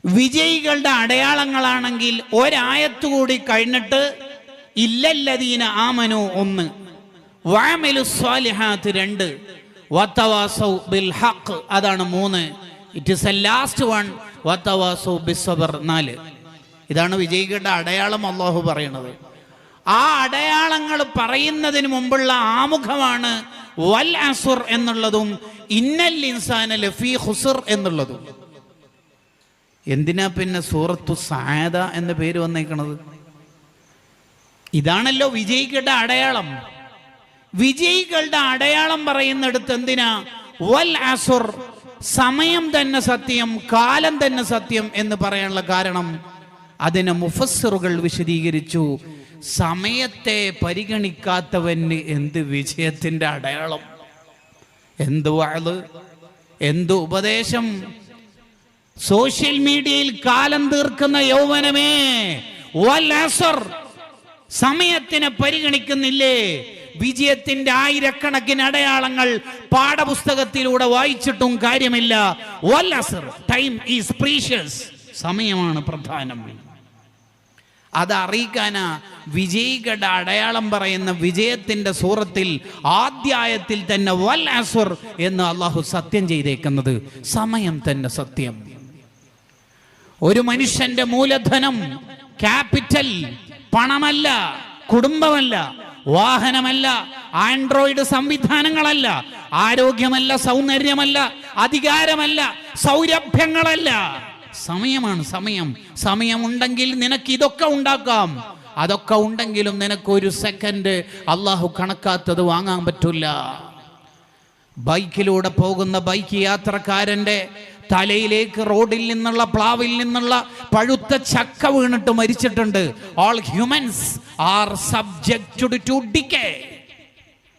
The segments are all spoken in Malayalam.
വിജയികളുടെ അടയാളങ്ങളാണെങ്കിൽ ഒരായത്ത് കൂടി കഴിഞ്ഞിട്ട് ഇല്ലല്ലദീന ആമനു 1, വഅമിലുസ് സ്വാലിഹാത്ത് 2, വതവാസൗ ബിൽ ഹഖ് അതാണ് 3. It is a last one, വതവാസൗ ബിസ്സബ്ർ 4. ഇതാണ് വിജയികളുടെ അടയാളം അല്ലാഹു പറയുന്നത്. ആ അടയാളങ്ങൾ പറയുന്നതിന് മുമ്പുള്ള ആമുഖമാണ് വൽ അസ്ർ എന്നുള്ളതും ഇന്നൽ ഇൻസാന ലഫീ ഖുസ്ർ എന്നുള്ളതും. എന്തിനാ പിന്നെ സൂറത്തു സഅദ എന്ന പേര് വന്നേക്കണത്? ഇതാണല്ലോ വിജയികളുടെ അടയാളം. വിജയികളുടെ അടയാളം പറയുന്നിടത്ത് എന്തിനാ വൽ അസ്ർ, സമയം തന്നെ സത്യം, കാലം തന്നെ സത്യം എന്ന് പറയാനുള്ള കാരണം അതിനെ മുഫസ്സിറുകൾ വിശദീകരിച്ചു. സമയത്തെ പരിഗണിക്കാത്തവന് എന്ത് വിജയത്തിന്റെ അടയാളം, എന്ത് വഅദ്, എന്ത് ഉപദേശം. സോഷ്യൽ മീഡിയയിൽ കാലം തീർക്കുന്ന യൗവനമേ, വൽ അസ്ർ, സമയത്തിനെ പരിഗണിക്കുന്നില്ലേ? വിജയത്തിന്റെ ആയിരക്കണക്കിന് അടയാളങ്ങൾ പാഠപുസ്തകത്തിലൂടെ വായിച്ചിട്ടും കാര്യമില്ല. വൽ അസ്ർ, ടൈം ഈസ് പ്രീഷ്യസ്, സമയമാണ് പ്രധാനം. അത് അറിയിക്കാനാ വിജയികളുടെ അടയാളം പറയുന്ന വിജയത്തിന്റെ സൂറത്തിൽ ആദ്യായത്തിൽ തന്നെ വൽ അസ്ർ എന്ന് അള്ളാഹു സത്യം ചെയ്തേക്കുന്നത്. സമയം തന്നെ സത്യം. ഒരു മനുഷ്യന്റെ മൂലധനം, ക്യാപിറ്റൽ, പണമല്ല, കുടുംബമല്ല, വാഹനമല്ല, ആൻഡ്രോയിഡ് സംവിധാനങ്ങളല്ല, ആരോഗ്യമല്ല, സൗന്ദര്യമല്ല, അധികാരമല്ല, സൗരഭ്യങ്ങളല്ല, സമയമാണ്. സമയമുണ്ടെങ്കിൽ നിനക്ക് ഇതൊക്കെ ഉണ്ടാക്കാം. അതൊക്കെ ഉണ്ടെങ്കിലും നിനക്ക് ഒരു സെക്കൻഡ് അള്ളാഹു കണക്കാത്തത് വാങ്ങാൻ പറ്റില്ല. ബൈക്കിലൂടെ പോകുന്ന ബൈക്ക് യാത്രക്കാരന്റെ തലയിലേക്ക് റോഡിൽ നിന്നുള്ള പ്ലാവിൽ നിന്നുള്ള പഴുത്ത ചക്ക വീണിട്ട് മരിച്ചിട്ടുണ്ട്. All humans are subjected to decay,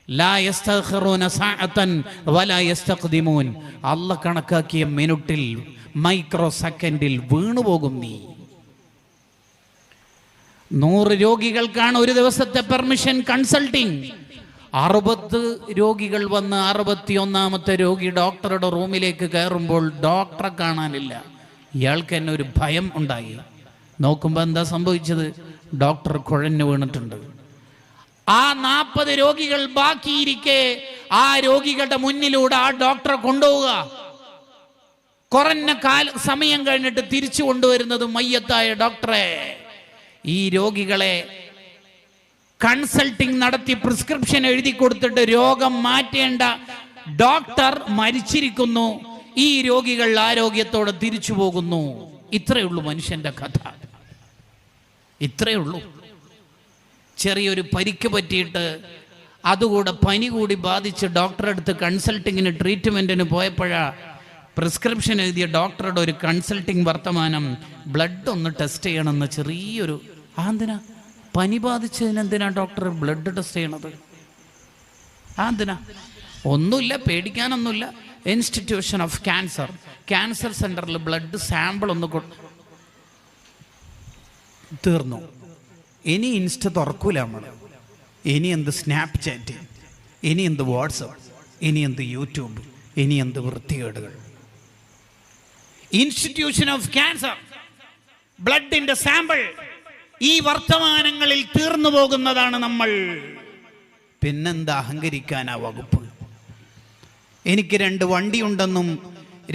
ലാ യസ്തഖിറൂന സഅതൻ വലാ യസ്തഖ്ദിമൂൻ. അല്ലാഹ് കണക്കാക്കിയ മിനിറ്റിൽ, മൈക്രോ സെക്കൻഡിൽ വീണുപോകും നീ. 100 രോഗികൾക്കാണ് ഒരു ദിവസത്തെ പെർമിഷൻ കൺസൾട്ടിങ്. 60 രോഗികൾ വന്ന് 61ാമത്തെ രോഗി ഡോക്ടറുടെ റൂമിലേക്ക് കയറുമ്പോൾ ഡോക്ടറെ കാണാനില്ല. ഇയാൾക്ക് തന്നെ ഒരു ഭയം ഉണ്ടായി. നോക്കുമ്പോൾ എന്താ സംഭവിച്ചത്? ഡോക്ടർ കുഴഞ്ഞു വീണിട്ടുണ്ട്. ആ 40 രോഗികൾ ബാക്കിയിരിക്കെ ആ രോഗികളുടെ മുന്നിലൂടെ ആ ഡോക്ടറെ കൊണ്ടുപോവുക. കുറഞ്ഞ സമയം കഴിഞ്ഞിട്ട് തിരിച്ചു കൊണ്ടുവരുന്നത് മയ്യത്തായ ഡോക്ടറെ. ഈ രോഗികളെ കൺസൾട്ടിങ് നടത്തി പ്രിസ്ക്രിപ്ഷൻ എഴുതി കൊടുത്തിട്ട് രോഗം മാറ്റേണ്ട ഡോക്ടർ മരിച്ചിരിക്കുന്നു. ഈ രോഗികൾ ആരോഗ്യത്തോടെ തിരിച്ചു പോകുന്നു. ഇത്രയേ ഉള്ളൂ മനുഷ്യന്റെ കഥ. ഇത്രയേ ഉള്ളൂ. ചെറിയൊരു പരിക്ക് പറ്റിയിട്ട് അതുകൂടെ പനി കൂടി ബാധിച്ച് ഡോക്ടറെ അടുത്ത് കൺസൾട്ടിങ്ങിന് ട്രീറ്റ്മെന്റിന് പോയപ്പോഴാ പ്രിസ്ക്രിപ്ഷൻ എഴുതിയ ഡോക്ടറുടെ ഒരു കൺസൾട്ടിങ് വർത്തമാനം, ബ്ലഡ് ഒന്ന് ടെസ്റ്റ് ചെയ്യണമെന്ന്. ചെറിയൊരു എന്തിനാ പനി ബാധിച്ചതിനെന്തിനാ ഡോക്ടർ ബ്ലഡ് ടെസ്റ്റ് ചെയ്യണത്? എന്തിനാ? ഒന്നുമില്ല, പേടിക്കാനൊന്നുമില്ല. ഇൻസ്റ്റിറ്റ്യൂഷൻ ഓഫ് ക്യാൻസർ സെന്ററിൽ ബ്ലഡ് സാമ്പിൾ ഒന്ന് തീർന്നു. ഇനി ഇൻസ്റ്റ തുറക്കൂല നമ്മൾ. ഇനി എന്ത് സ്നാപ്ചാറ്റ്, ഇനി എന്ത് വാട്സപ്പ്, ഇനി എന്ത് യൂട്യൂബ്, ഇനി എന്ത് വൃത്തികേടുകൾ. ഇൻസ്റ്റിറ്റ്യൂഷൻ ഓഫ് ക്യാൻസർ, ബ്ലഡിന്റെ സാമ്പിൾ, ഈ വർത്തമാനങ്ങളിൽ തീർന്നു പോകുന്നതാണ് നമ്മൾ. പിന്നെന്താ അഹങ്കരിക്കാനാ വകുപ്പ്? എനിക്ക് 2 വണ്ടിയുണ്ടെന്നും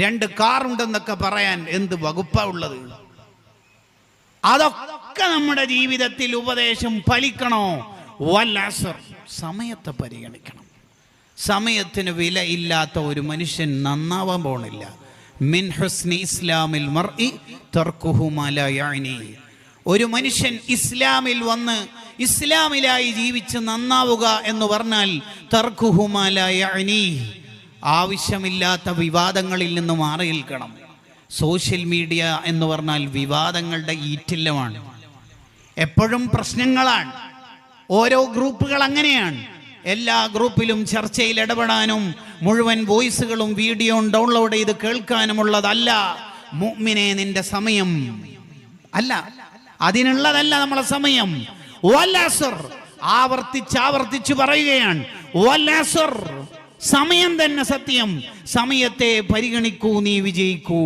2 കാറുണ്ടെന്നൊക്കെ പറയാൻ എന്ത് വകുപ്പാ ഉള്ളത്? അതൊക്കെ നമ്മുടെ ജീവിതത്തിൽ ഉപദേശം ഫലിക്കണോ? വൽ അസ്ർ, സമയത്തെ പരിഗണിക്കണം. സമയത്തിന് വില ഇല്ലാത്ത ഒരു മനുഷ്യൻ നന്നാവാൻ പോണില്ല. മിൻ ഹുസ്നി ഇസ്ലാമിൽ മർഇ തർക്കുഹു മാ ലാ യഅനി. ഒരു മനുഷ്യൻ ഇസ്ലാമിൽ വന്ന് ഇസ്ലാമിലായി ജീവിച്ച് നന്നാവുക എന്ന് പറഞ്ഞാൽ തർക്കുഹു മാ ലാ യഅനി, ആവശ്യമില്ലാത്ത വിവാദങ്ങളിൽ നിന്ന് മാറി നിൽക്കണം. സോഷ്യൽ മീഡിയ എന്ന് പറഞ്ഞാൽ വിവാദങ്ങളുടെ ഈറ്റില്ലമാണ്. എപ്പോഴും പ്രശ്നങ്ങളാണ്. ഓരോ ഗ്രൂപ്പുകൾ അങ്ങനെയാണ്. എല്ലാ ഗ്രൂപ്പിലും ചർച്ചയിൽ ഇടപെടാനും മുഴുവൻ വോയിസുകളും വീഡിയോയും ഡൗൺലോഡ് ചെയ്ത് കേൾക്കാനുമുള്ളതല്ല മുഅ്മിനെ നിന്റെ സമയം. അല്ല, അതിനുള്ളതല്ല നമ്മളെ സമയം. വൽ അസ്ർ, ആവർത്തിച്ച് പറയുകയാണ്. വൽ അസ്ർ, സമയം തന്നെ സത്യം. സമയത്തെ പരിഗണിക്കൂ, നീ വിജയിക്കൂ.